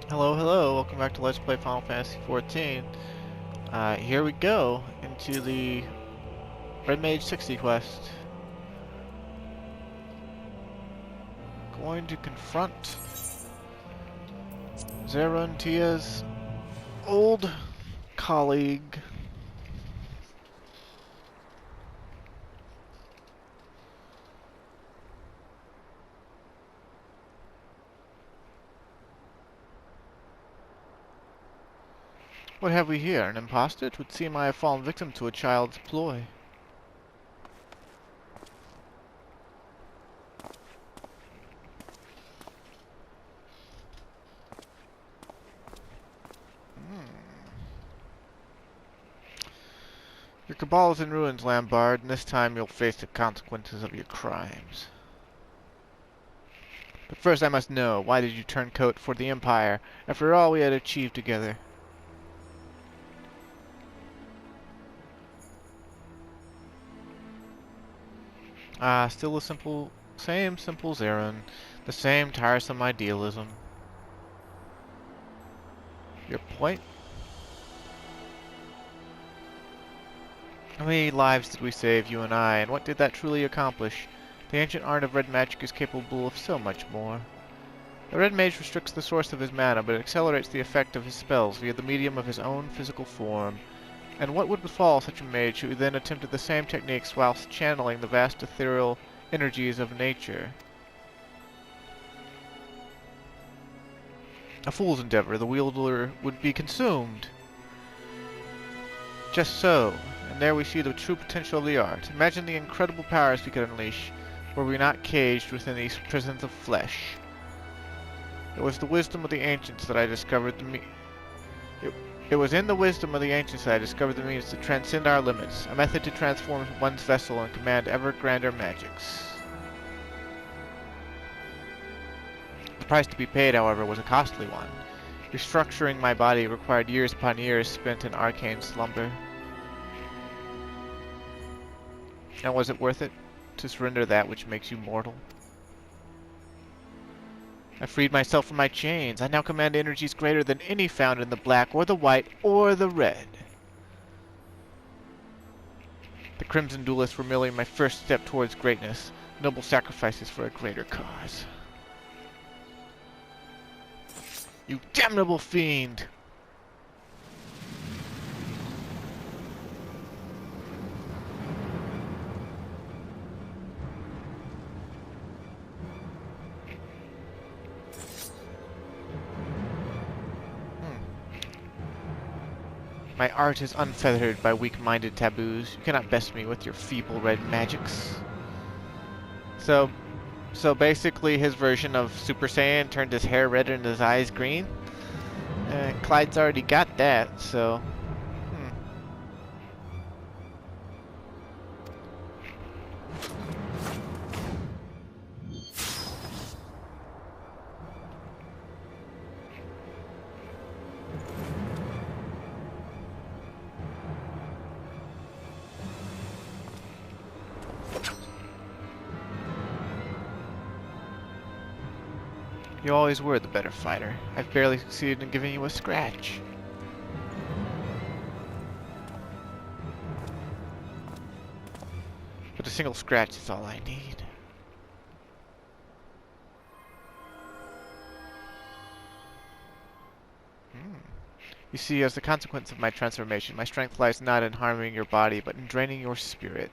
Hello, hello, welcome back to Let's Play Final Fantasy XIV. Here we go into the Red Mage 60 quest. Going to confront Zeruntia's old colleague. What have we here? An impostor? It would seem I have fallen victim to a child's ploy. Your cabal is in ruins, Lambard, and this time you'll face the consequences of your crimes. But first I must know, why did you turn coat for the Empire, after all we had achieved together? Still the same simple Zerun, the same tiresome idealism. Your point? How many lives did we save, you and I, and what did that truly accomplish? The ancient art of red magic is capable of so much more. The red mage restricts the source of his mana, but accelerates the effect of his spells via the medium of his own physical form. And what would befall such a mage who then attempted the same techniques whilst channeling the vast ethereal energies of nature? A fool's endeavor. The wielder would be consumed. Just so, and there we see the true potential of the art. Imagine the incredible powers we could unleash, were we not caged within these prisons of flesh. It was the wisdom of the ancients that I discovered It was in the wisdom of the ancients that I discovered the means to transcend our limits, a method to transform one's vessel and command ever grander magics. The price to be paid, however, was a costly one. Restructuring my body required years upon years spent in arcane slumber. And was it worth it to surrender that which makes you mortal? I freed myself from my chains. I now command energies greater than any found in the black, or the white, or the red. The Crimson Duelists were merely my first step towards greatness, noble sacrifices for a greater cause. You damnable fiend! My art is unfeathered by weak-minded taboos. You cannot best me with your feeble red magics. So basically his version of Super Saiyan turned his hair red and his eyes green. Clyde's already got that, so... You always were the better fighter. I've barely succeeded in giving you a scratch. But a single scratch is all I need. You see, as a consequence of my transformation, my strength lies not in harming your body, but in draining your spirit.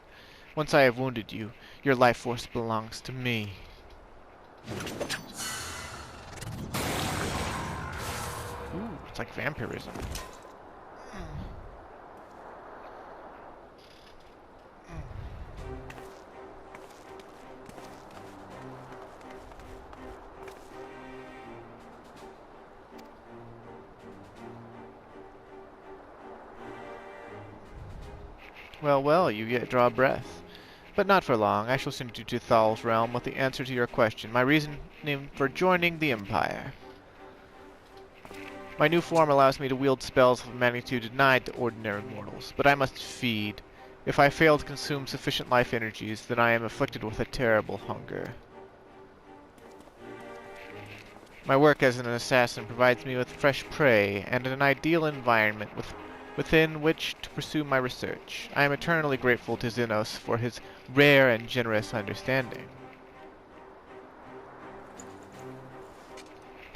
Once I have wounded you, your life force belongs to me. Ooh, it's like vampirism. Well, well, you yet draw breath. But not for long. I shall send you to Thal's realm with the answer to your question, my reasoning for joining the Empire. My new form allows me to wield spells of a magnitude denied to ordinary mortals, but I must feed. If I fail to consume sufficient life energies, then I am afflicted with a terrible hunger. My work as an assassin provides me with fresh prey and an ideal environment within which to pursue my research. I am eternally grateful to Xenos for his rare and generous understanding.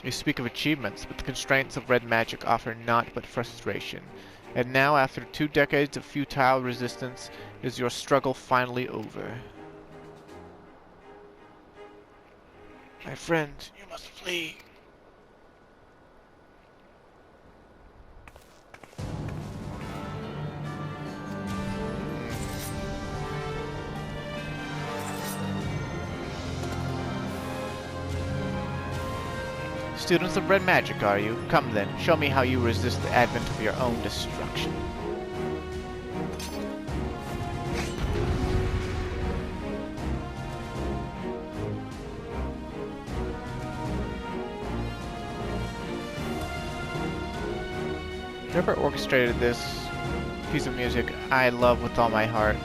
You speak of achievements, but the constraints of red magic offer naught but frustration. And now, after 2 decades of futile resistance, is your struggle finally over? My friend, you must flee. Students of red magic, are you? Come then, show me how you resist the advent of your own destruction. Whoever orchestrated this piece of music, I love with all my heart.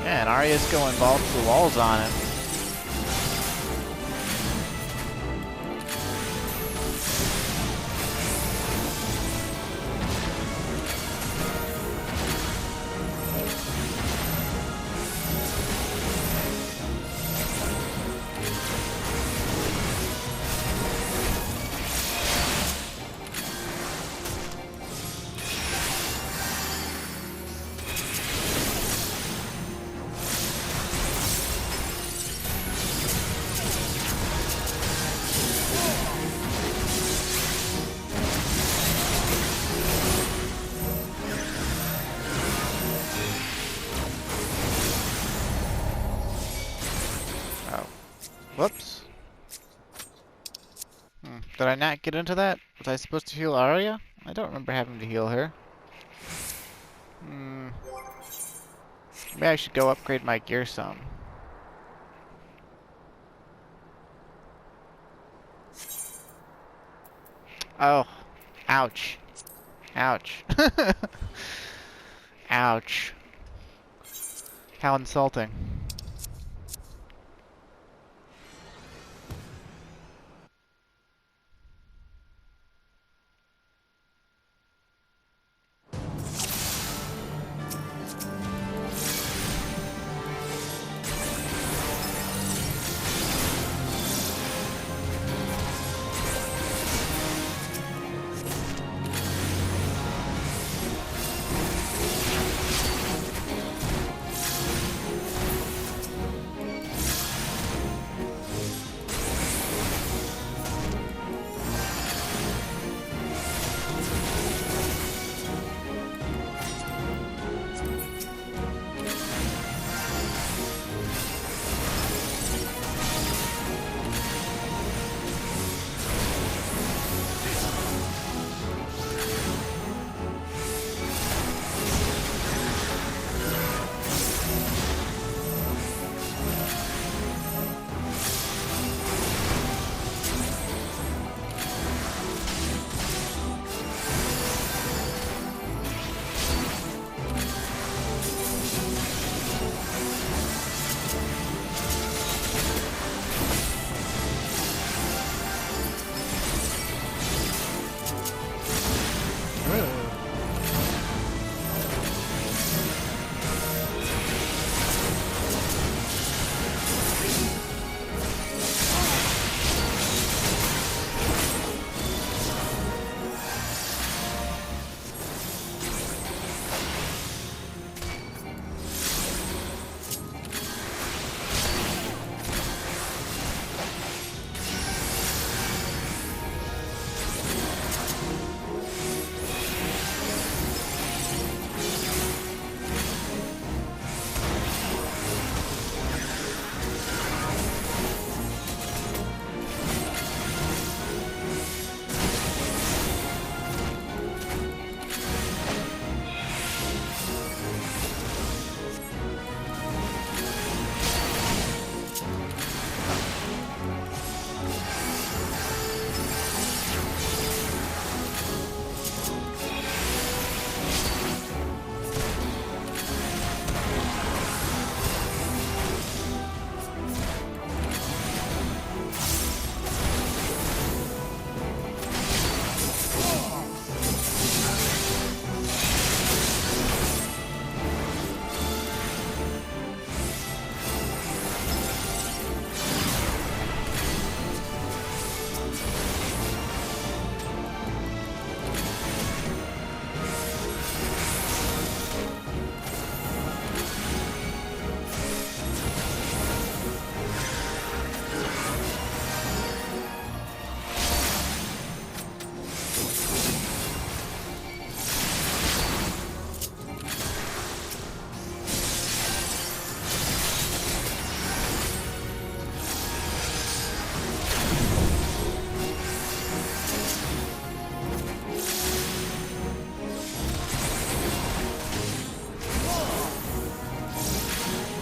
Man, Arya's going balls to the walls on him. Whoops. Did I not get into that? Was I supposed to heal Arya? I don't remember having to heal her. Maybe I should go upgrade my gear some. Oh. Ouch. Ouch. Ouch. How insulting.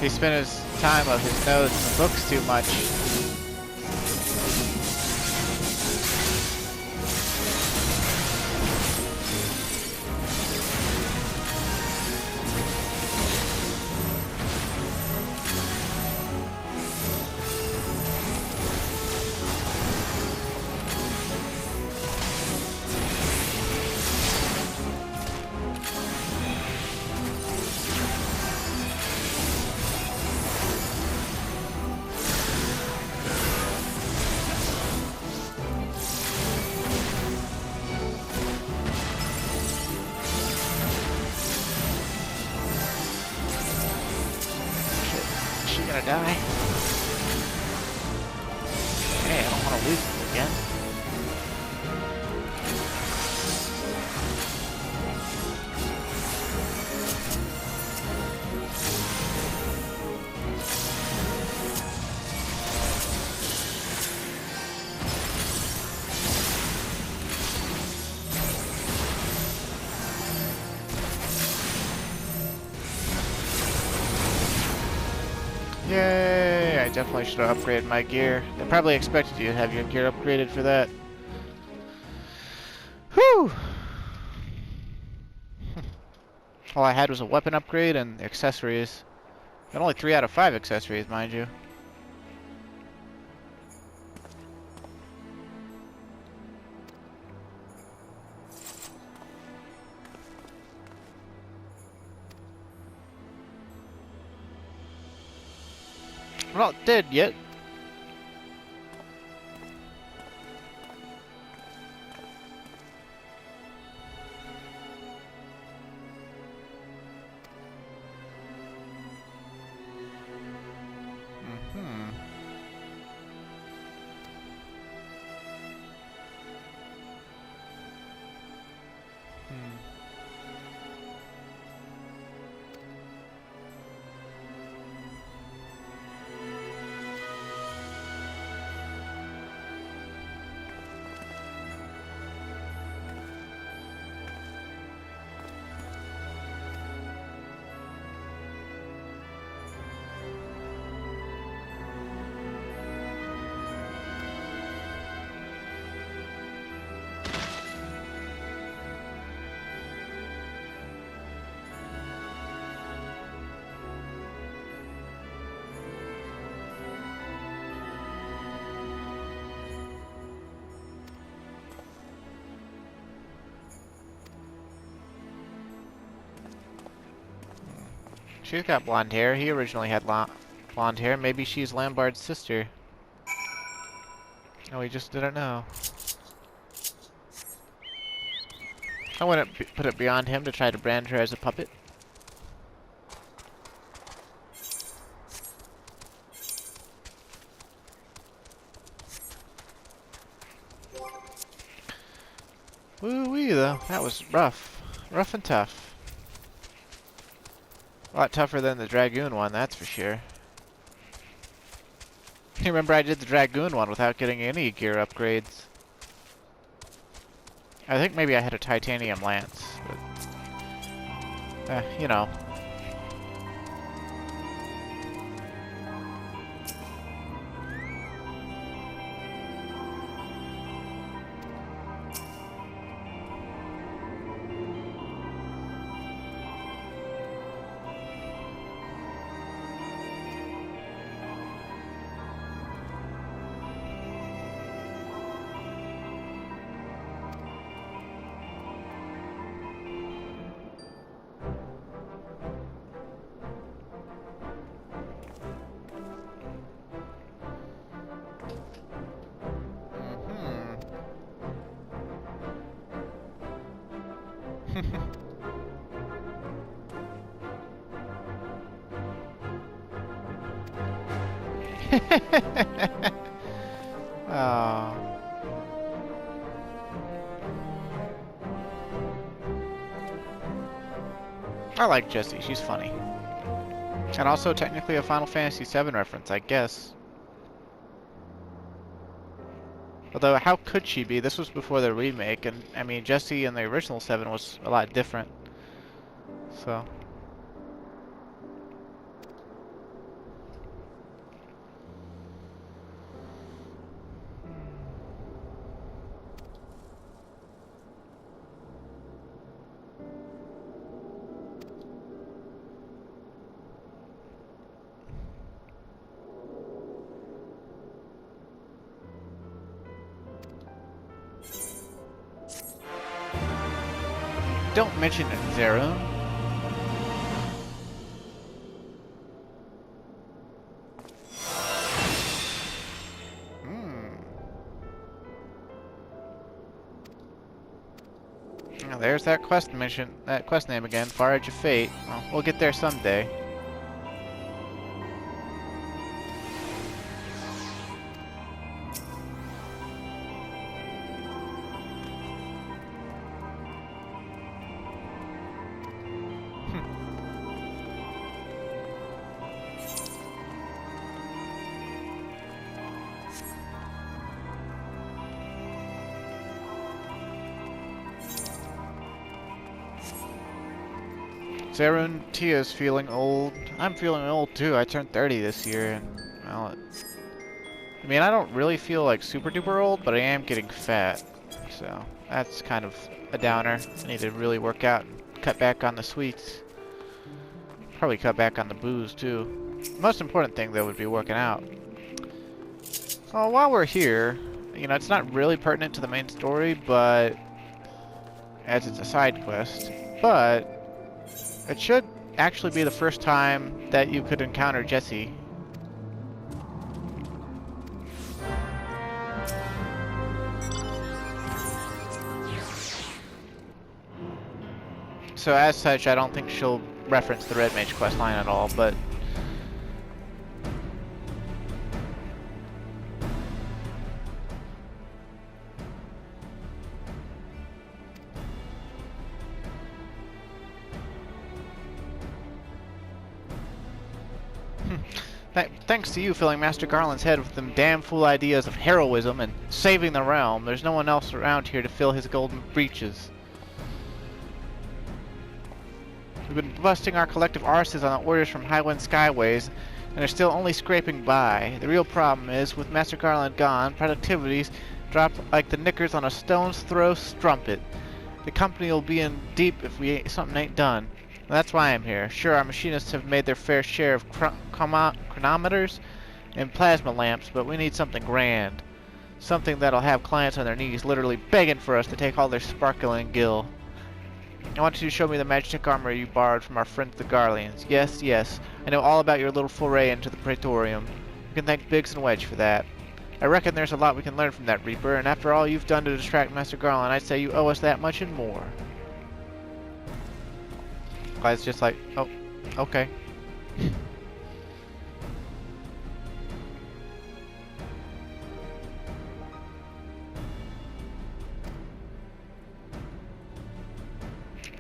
He spent his time of his nose in the books too much. Gonna die. Hey, I don't want to lose this again. Yay! I definitely should have upgraded my gear. They probably expected you to have your gear upgraded for that. Whew! All I had was a weapon upgrade and accessories. And only 3 out of 5 accessories, mind you. We're not dead yet. She's got blonde hair. He originally had blonde hair. Maybe she's Lambard's sister. Oh, he just didn't know. I wouldn't put it beyond him to try to brand her as a puppet. Woo-wee, though. That was rough. Rough and tough. A lot tougher than the Dragoon one, that's for sure. You remember I did the Dragoon one without getting any gear upgrades. I think maybe I had a titanium lance, but... you know. Oh. I like Jessie, she's funny. And also technically a Final Fantasy VII reference, I guess. Although, how could she be? This was before the remake, and I mean, Jessie in the original 7 was a lot different. So... don't mention Zerun. Oh, there's that quest mission, that quest name again, Far Edge of Fate. Well, we'll get there someday. Zerun Tia's feeling old. I'm feeling old too. I turned 30 this year, and well, I mean, I don't really feel like super duper old, but I am getting fat. So that's kind of a downer. I need to really work out and cut back on the sweets. Probably cut back on the booze too. The most important thing though would be working out. Well, while we're here, you know, it's not really pertinent to the main story, but as it's a side quest, but it should actually be the first time that you could encounter Jesse. So as such, I don't think she'll reference the Red Mage questline at all, but thanks to you filling Master Garland's head with them damn fool ideas of heroism and saving the realm, there's no one else around here to fill his golden breeches. We've been busting our collective arses on orders from Highwind Skyways, and are still only scraping by. The real problem is, with Master Garland gone, productivity's dropped like the knickers on a stone's throw strumpet. The company will be in deep if something ain't done. And that's why I'm here. Sure, our machinists have made their fair share of chronometers and plasma lamps, but we need something grand. Something that'll have clients on their knees literally begging for us to take all their sparkling gill. I want you to show me the Magitech armor you borrowed from our friends the Garleans. Yes, yes, I know all about your little foray into the Praetorium. You can thank Biggs and Wedge for that. I reckon there's a lot we can learn from that Reaper, and after all you've done to distract Master Garland, I'd say you owe us that much and more. Guy's just like, oh, okay.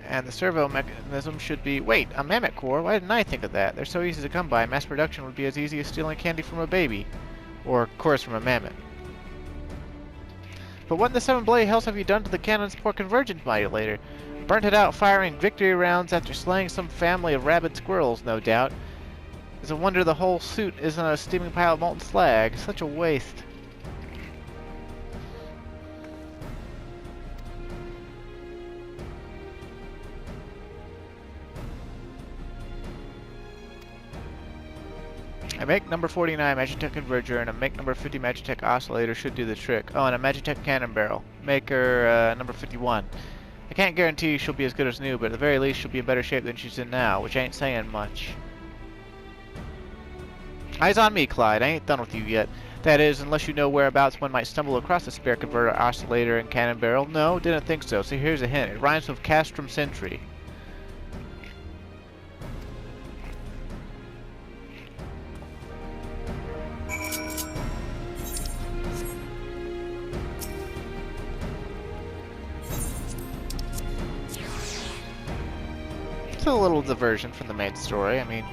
And the servo mechanism should be... Wait, a Mammoth core? Why didn't I think of that? They're so easy to come by. Mass production would be as easy as stealing candy from a baby. Or, of course, from a mammoth. But what in the seven bloody hells have you done to the cannon's poor convergence modulator? Burnt it out firing victory rounds after slaying some family of rabid squirrels, no doubt. It's a wonder the whole suit isn't a steaming pile of molten slag. Such a waste. A make number 49 Magitech Converger and a make number 50 Magitech Oscillator should do the trick. Oh, and a Magitech Cannon Barrel. Maker number 51. I can't guarantee she'll be as good as new, but at the very least she'll be in better shape than she's in now, which ain't saying much. Eyes on me, Clyde. I ain't done with you yet. That is, unless you know whereabouts one might stumble across a spare converter, oscillator, and cannon barrel. No, didn't think so. So here's a hint. It rhymes with Castrum Sentry. It's a little diversion from the main story. I mean,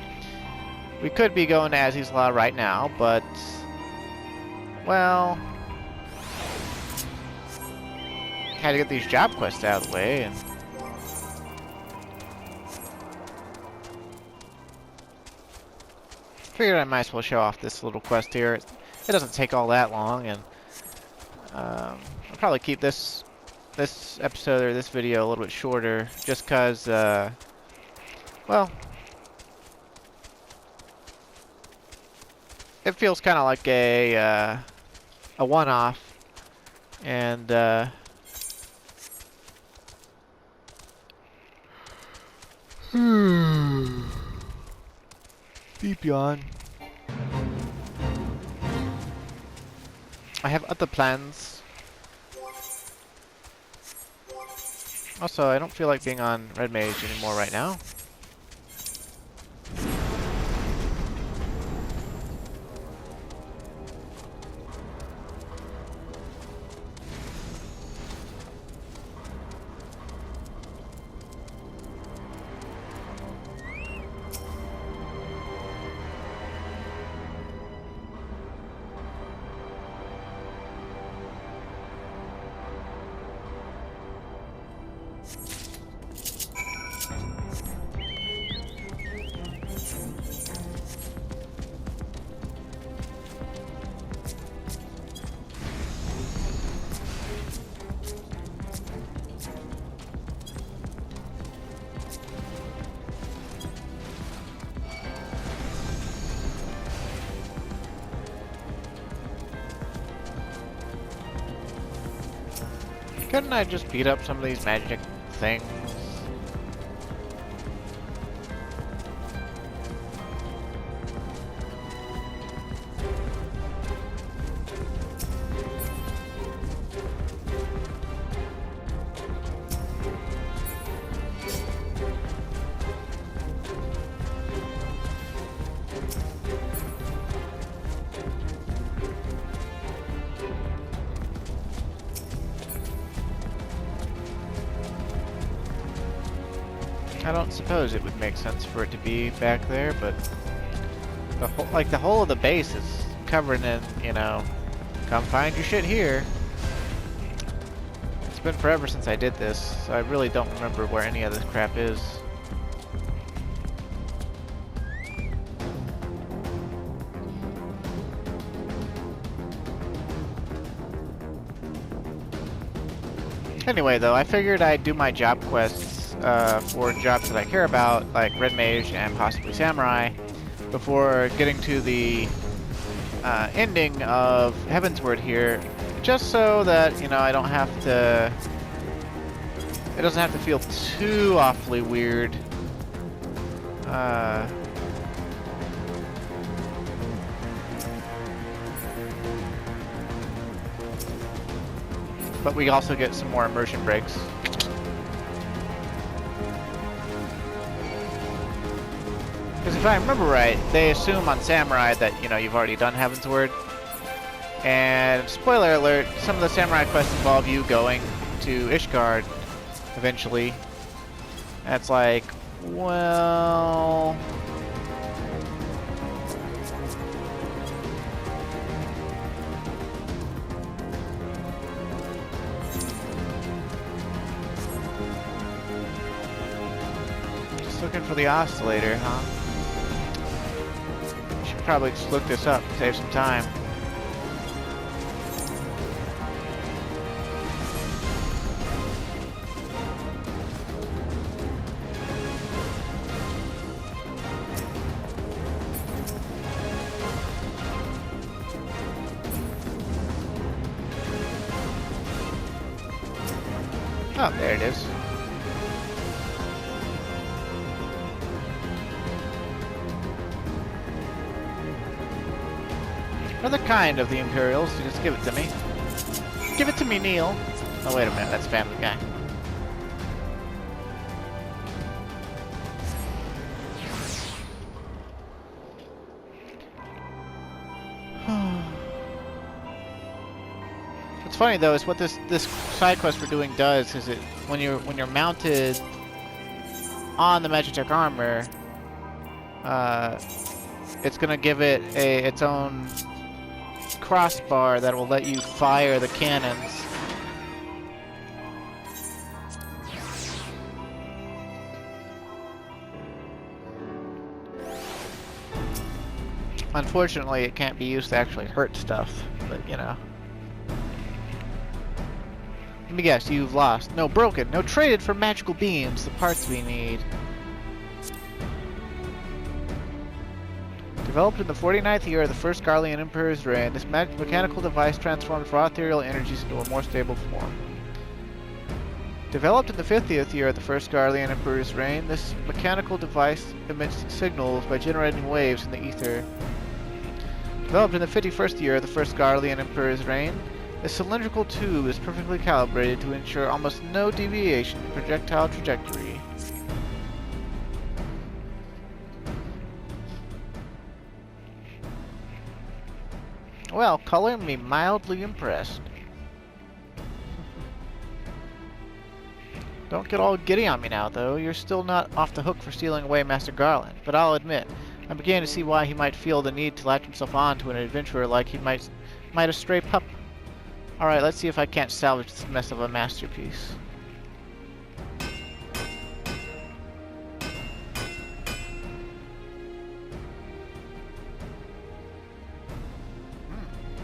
we could be going to Azzy's Law right now, but... well... had to get these job quests out of the way, and... figured I might as well show off this little quest here. It doesn't take all that long, and... I'll probably keep this episode, or this video, a little bit shorter, just because, well, it feels kind of like a one-off, and Deep yawn. I have other plans. Also, I don't feel like being on Red Mage anymore right now. Couldn't I just beat up some of these magic things? I don't suppose it would make sense for it to be back there, but the whole of the base is covered in, you know, come find your shit here. It's been forever since I did this, so I really don't remember where any of this crap is. Anyway, though, I figured I'd do my job quests for jobs that I care about, like Red Mage and possibly Samurai, before getting to the ending of Heavensward here, just so that, you know, I don't have to... It doesn't have to feel too awfully weird. But we also get some more immersion breaks. Because if I remember right, they assume on Samurai that, you know, you've already done Heavensward. And, spoiler alert, some of the Samurai quests involve you going to Ishgard eventually. And it's like, well... Just looking for the oscillator, huh? Should probably just look this up, save some time. Oh, there it is. Rather kind of the Imperials to just give it to me. Give it to me, Neil. Oh, wait a minute, that's Family Guy. What's funny though is what this side quest we're doing does is it when you're mounted on the Magitech armor, it's gonna give it its own crossbar that will let you fire the cannons. Unfortunately, it can't be used to actually hurt stuff, but you know. Let me guess, you've lost. No, broken. No, traded for magical beams, the parts we need. Developed in the 49th year of the first Garlean Emperor's reign, this mechanical device transforms raw ethereal energies into a more stable form. Developed in the 50th year of the first Garlean Emperor's reign, this mechanical device emits signals by generating waves in the ether. Developed in the 51st year of the first Garlean Emperor's reign, this cylindrical tube is perfectly calibrated to ensure almost no deviation in projectile trajectory. Well, color me mildly impressed. Don't get all giddy on me now, though. You're still not off the hook for stealing away Master Garland, but I'll admit, I'm beginning to see why he might feel the need to latch himself on to an adventurer like he might a stray pup. Alright, let's see if I can't salvage this mess of a masterpiece.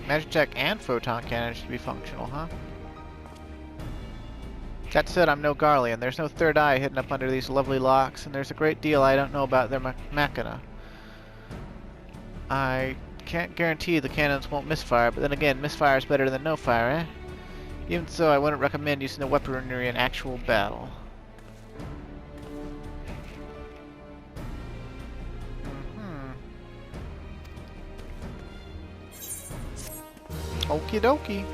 Magitech and photon cannon should be functional, huh? That said, I'm no Garlean. There's no third eye hidden up under these lovely locks, and there's a great deal I don't know about their machina. I can't guarantee the cannons won't misfire, but then again, misfire is better than no fire, eh? Even so, I wouldn't recommend using the weaponry in actual battle. Okie dokie.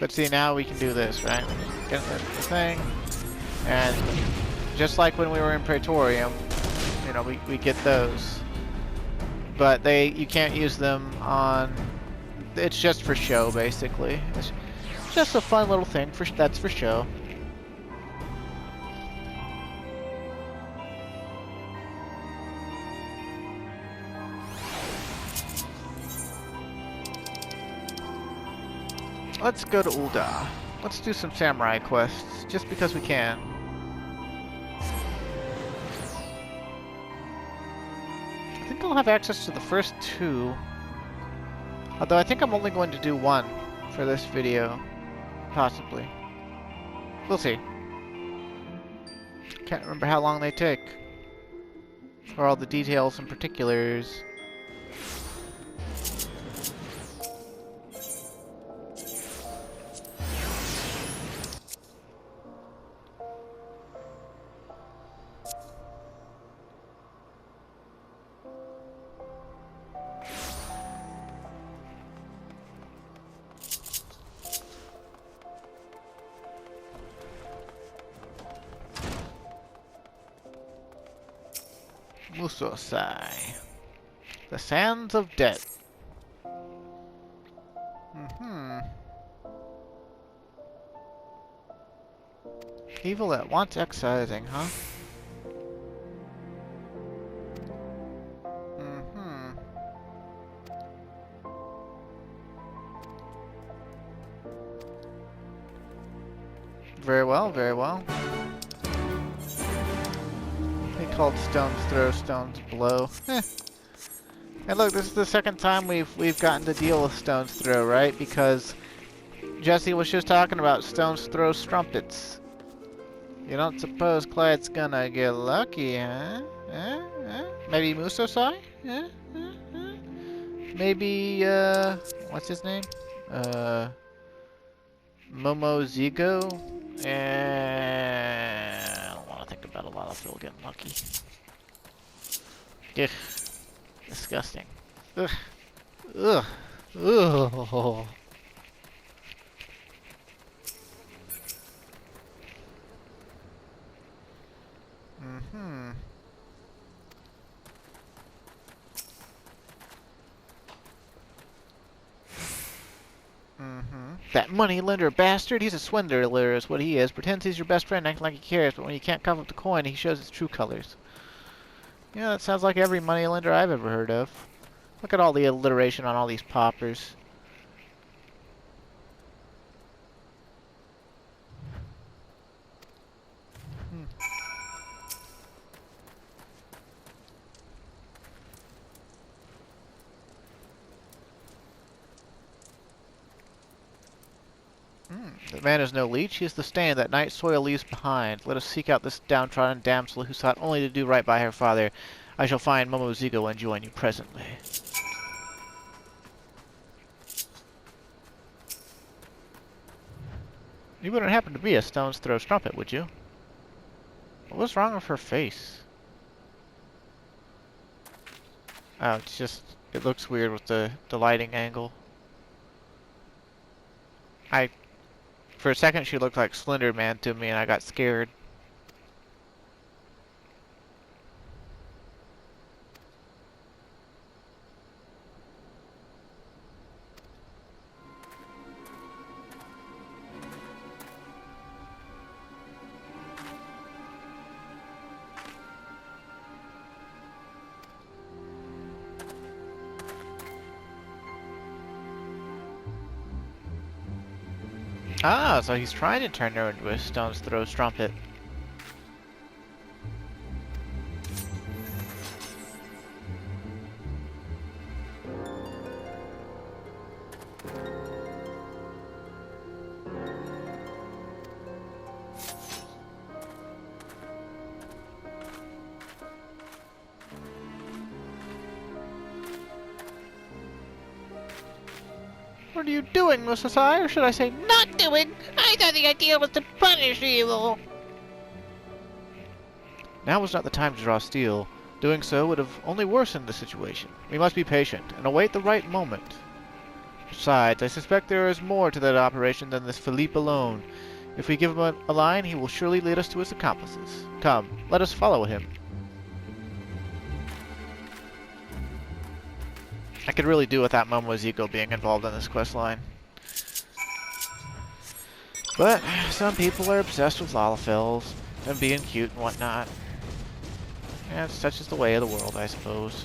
But see, now we can do this, right? Get the thing, and just like when we were in Praetorium, you know, we get those. But you can't use them on, it's just for show, basically. It's just a fun little thing, that's for show. Let's go to Ul'dah. Let's do some samurai quests, just because we can. I think I'll have access to the first two. Although I think I'm only going to do one for this video. Possibly. We'll see. Can't remember how long they take. Or all the details and particulars. Musosai. The Sands of Death. Evil that wants excising, huh? Very well, very well. They called stones throw, stones blow. And look, this is the second time we've gotten to deal with stones throw, right? Because Jesse was just talking about stones throw strumpets. You don't suppose Clyde's gonna get lucky, huh? Maybe Musosai? Maybe what's his name? Momozigo? I don't want to think about a lot of Phil getting lucky. Ugh. Disgusting. Ugh. Ugh. Ugh. That moneylender bastard, he's a swindler is what he is. Pretends he's your best friend, acting like he cares, but when you can't cough up the coin, he shows his true colors. Yeah, that sounds like every moneylender I've ever heard of. Look at all the alliteration on all these poppers. The man is no leech, he is the stain that night soil leaves behind. Let us seek out this downtrodden damsel who sought only to do right by her father. I shall find Momozigo and join you presently. You wouldn't happen to be a stone's throw strumpet, would you? What was wrong with her face? Oh, it's just... It looks weird with the lighting angle. For a second she looked like Slender Man to me and I got scared. Ah, so he's trying to turn her into a stone's throw strumpet. What are you doing, Mrs. Sai? Or should I say, not doing? I thought the idea was to punish evil. Now was not the time to draw steel. Doing so would have only worsened the situation. We must be patient and await the right moment. Besides, I suspect there is more to that operation than this Philippe alone. If we give him a line, he will surely lead us to his accomplices. Come, let us follow him. I could really do without Momozigo being involved in this quest line. But some people are obsessed with Lalafels and being cute and whatnot. Yeah, such is the way of the world, I suppose.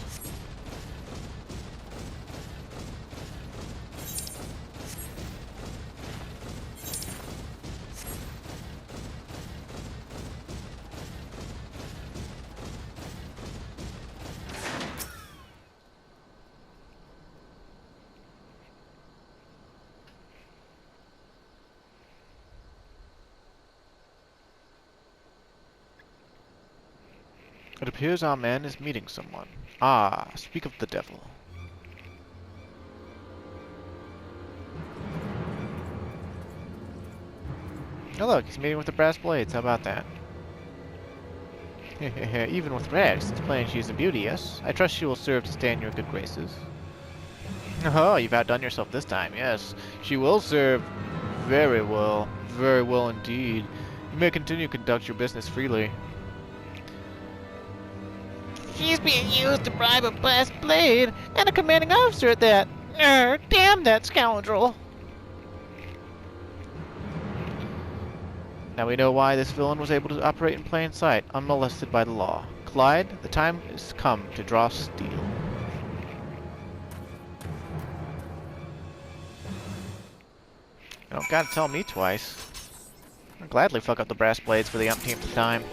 It appears our man is meeting someone. Ah, speak of the devil. Oh look, he's meeting with the Brass Blades, how about that? Even with rags, it's plain she's a beauty, yes? I trust she will serve to stay in your good graces. Oh, you've outdone yourself this time, yes. She will serve very well indeed. You may continue to conduct your business freely. She's being used to bribe a Brass Blade, and a commanding officer at that. Damn that scoundrel! Now we know why this villain was able to operate in plain sight, unmolested by the law. Clyde, the time has come to draw steel. You don't gotta tell me twice. I'll gladly fuck up the Brass Blades for the umpteenth time.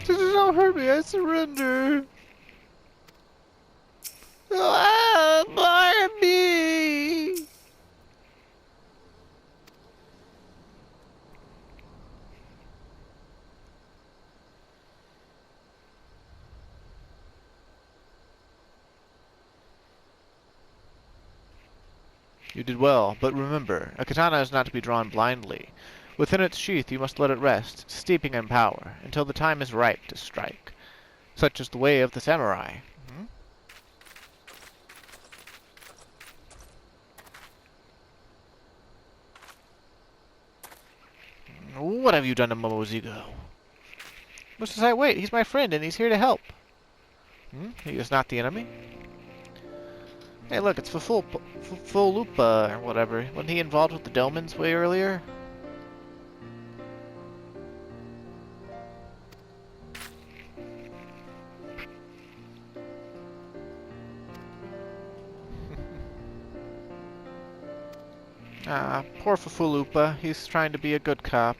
Don't hurt me, I surrender. Ah, Barbie! You did well, but remember, a katana is not to be drawn blindly. Within its sheath you must let it rest, steeping in power, until the time is ripe to strike. Such is the way of the samurai. What have you done to Momozigo? Mr. Sai, wait, he's my friend and he's here to help. He is not the enemy? Hey look, it's Fulupa or whatever. Wasn't he involved with the Domans way earlier? Ah, poor Fufulupa. He's trying to be a good cop.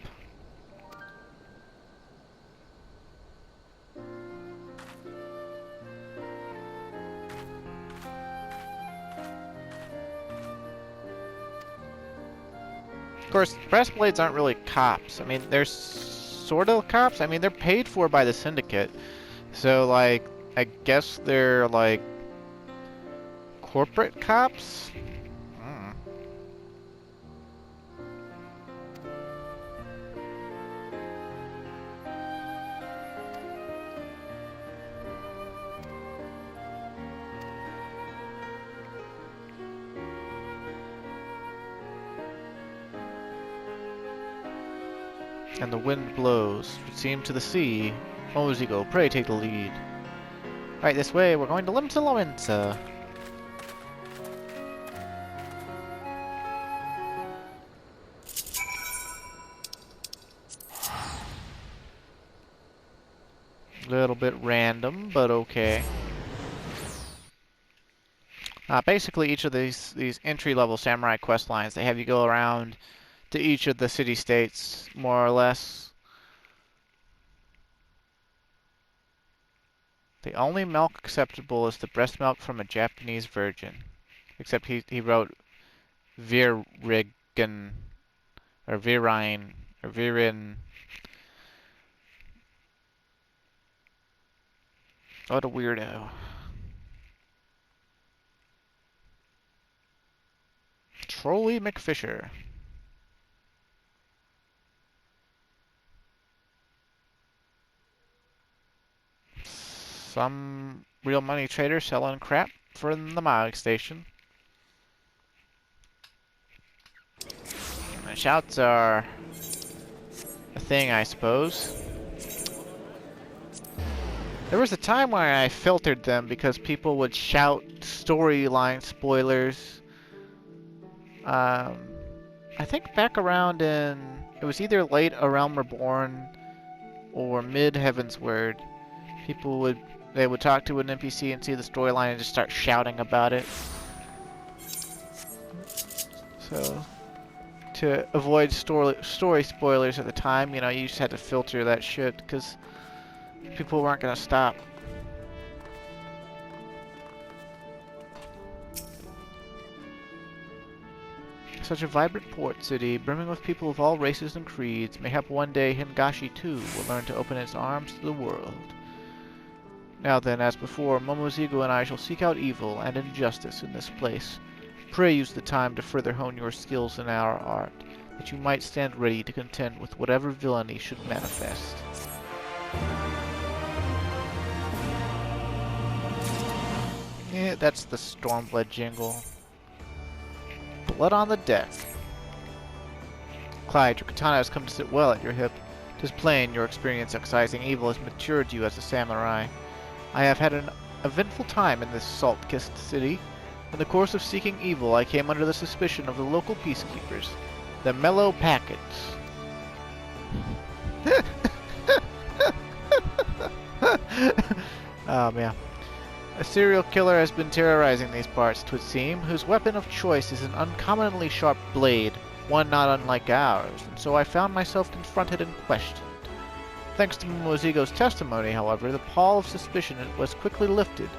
Of course, Breastblades aren't really cops. I mean, they're sort of cops. I mean, they're paid for by the Syndicate. So, like, I guess they're, like, corporate cops? Mm. And the wind blows, would seem to the sea. Momozigo, pray take the lead. Right, this way, we're going to Limsa Lominsa. Little bit random, but okay. Basically, each of these entry-level samurai quest lines, they have you go around to each of the city-states, more or less. The only milk acceptable is the breast milk from a Japanese virgin. Except he wrote Virrigan, or Virine, or Virin. What a weirdo. Trolley McFisher. Some real money trader selling crap for the mining station. And shouts are a thing, I suppose. There was a time where I filtered them because people would shout storyline spoilers. I think back around in... It was either late A Realm Reborn or mid Heavensward. They would talk to an NPC and see the storyline and just start shouting about it. So, to avoid story spoilers at the time, you know, you just had to filter that shit because people weren't gonna stop. Such a vibrant port city, brimming with people of all races and creeds, mayhap one day Hingashi too will learn to open its arms to the world. Now then, as before, Momozigo and I shall seek out evil and injustice in this place. Pray use the time to further hone your skills in our art, that you might stand ready to contend with whatever villainy should manifest. Yeah, that's the Stormblood jingle. Blood on the deck. Clyde, your katana has come to sit well at your hip. 'Tis plain your experience excising evil has matured you as a samurai. I have had an eventful time in this salt-kissed city. In the course of seeking evil, I came under the suspicion of the local peacekeepers, the Mellow Packets. Oh, man. A serial killer has been terrorizing these parts, 'twould seem, whose weapon of choice is an uncommonly sharp blade, one not unlike ours, and so I found myself confronted and questioned. Thanks to Momozigo's testimony, however, the pall of suspicion was quickly lifted.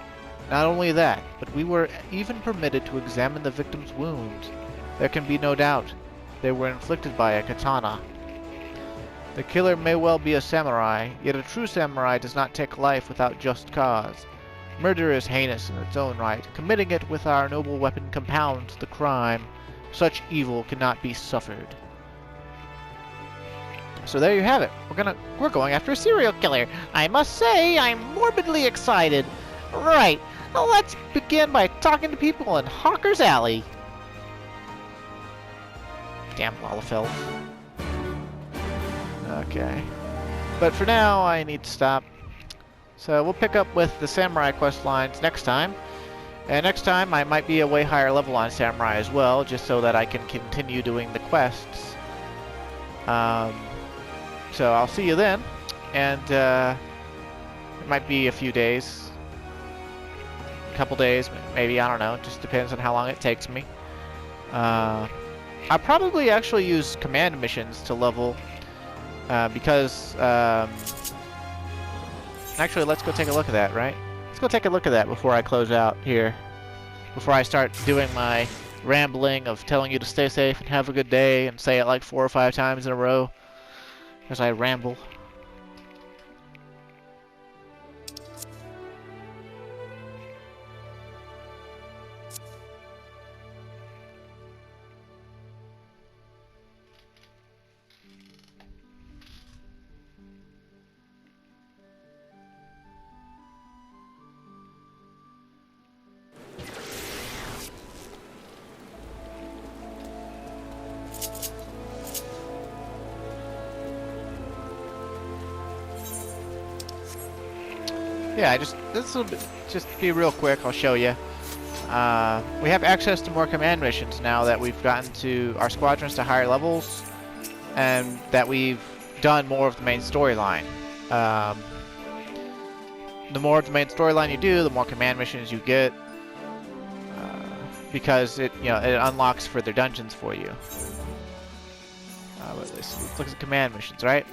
Not only that, but we were even permitted to examine the victim's wounds. There can be no doubt they were inflicted by a katana. The killer may well be a samurai, yet a true samurai does not take life without just cause. Murder is heinous in its own right. Committing it with our noble weapon compounds the crime. Such evil cannot be suffered. So there you have it. We're going after a serial killer. I must say, I'm morbidly excited. Right. Well, let's begin by talking to people in Hawker's Alley. Damn Lalafell. Okay. But for now, I need to stop. So we'll pick up with the Samurai quest lines next time. And next time I might be a way higher level on Samurai as well, just so that I can continue doing the quests. So I'll see you then. And it might be a few days. A couple days, maybe, I don't know. It just depends on how long it takes me. I'll probably actually use command missions to level, because, actually, let's go take a look at that, right? Let's go take a look at that before I close out here. Before I start doing my rambling of telling you to stay safe and have a good day and say it like 4 or 5 times in a row as I ramble. Yeah, this will just be real quick. I'll show you. We have access to more command missions now that we've gotten to our squadrons to higher levels, and that we've done more of the main storyline. The more of the main storyline you do, the more command missions you get, because it unlocks further dungeons for you. Let's look at command missions, right?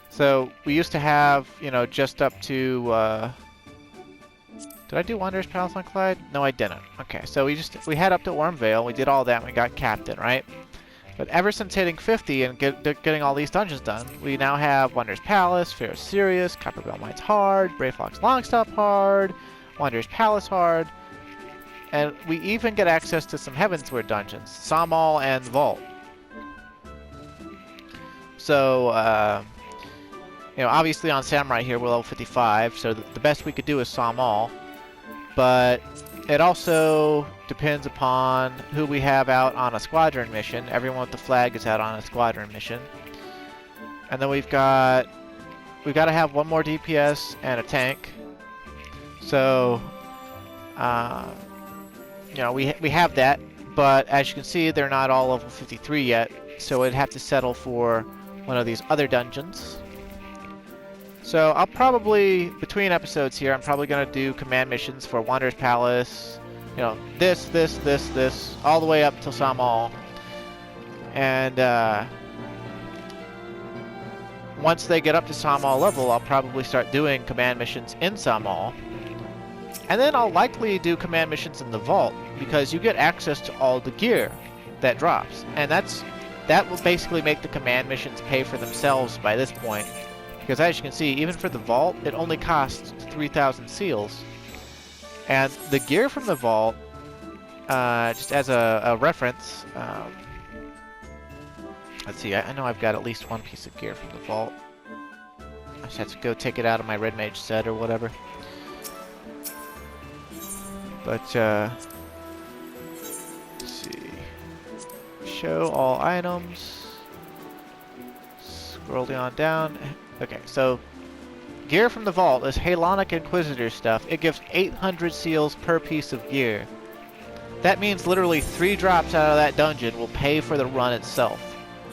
So we used to have, just up to. Did I do Wanderer's Palace on Clyde? No, I didn't. Okay, so we had up to Ormvale, we did all that, and we got Captain, right? But ever since hitting 50 and getting all these dungeons done, we now have Wanderer's Palace, Fair Sirius, Copperbell Mines hard, Brayflox Longstop hard, Wanderer's Palace hard, and we even get access to some Heavensward dungeons, Samal and Vault. So, obviously on Samurai here we're level 55, so the best we could do is Samal. But it also depends upon who we have out on a squadron mission. Everyone with the flag is out on a squadron mission. And then we've got to have one more DPS and a tank. So, we have that, but as you can see, they're not all level 53 yet. So we'd have to settle for one of these other dungeons. So I'll probably, between episodes here, I'm probably going to do command missions for Wanderer's Palace, this, all the way up till Samal. And once they get up to Samal level, I'll probably start doing command missions in Samal. And then I'll likely do command missions in the Vault, because you get access to all the gear that drops. And that will basically make the command missions pay for themselves by this point. Because as you can see, even for the Vault, it only costs 3,000 seals. And the gear from the Vault, just as a reference, let's see, I know I've got at least one piece of gear from the Vault. I just have to go take it out of my Red Mage set or whatever. But, let's see. Show all items. Scrolling on down. Okay, so gear from the Vault is Halonic Inquisitor stuff. It gives 800 seals per piece of gear. That means literally 3 drops out of that dungeon will pay for the run itself.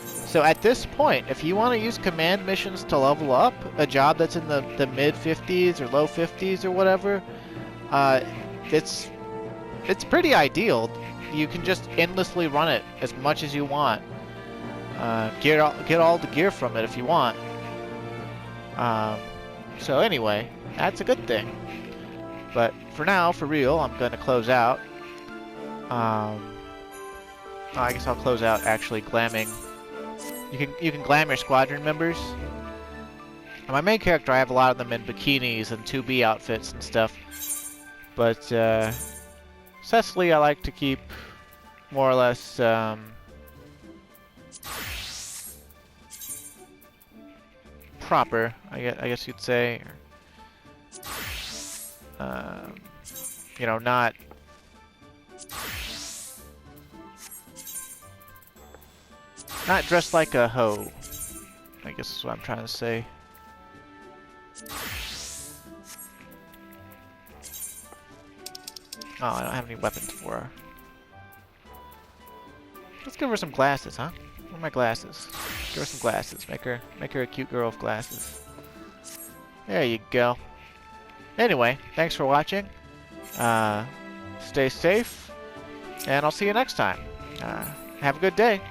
So at this point, if you want to use command missions to level up a job that's in the mid-50s or low 50s or whatever, it's pretty ideal. You can just endlessly run it as much as you want. Get all the gear from it if you want. So anyway, that's a good thing. But for now, for real, I'm going to close out. I guess I'll close out actually glamming. You can glam your squadron members. And my main character, I have a lot of them in bikinis and 2B outfits and stuff. But Cecily, I like to keep more or less proper, I guess you'd say. Not dressed like a hoe, I guess is what I'm trying to say. Oh, I don't have any weapons for her. Let's give her some glasses, huh? Where are my glasses? Give her some glasses. Make her a cute girl with glasses. There you go. Anyway, thanks for watching. Stay safe, and I'll see you next time. Have a good day.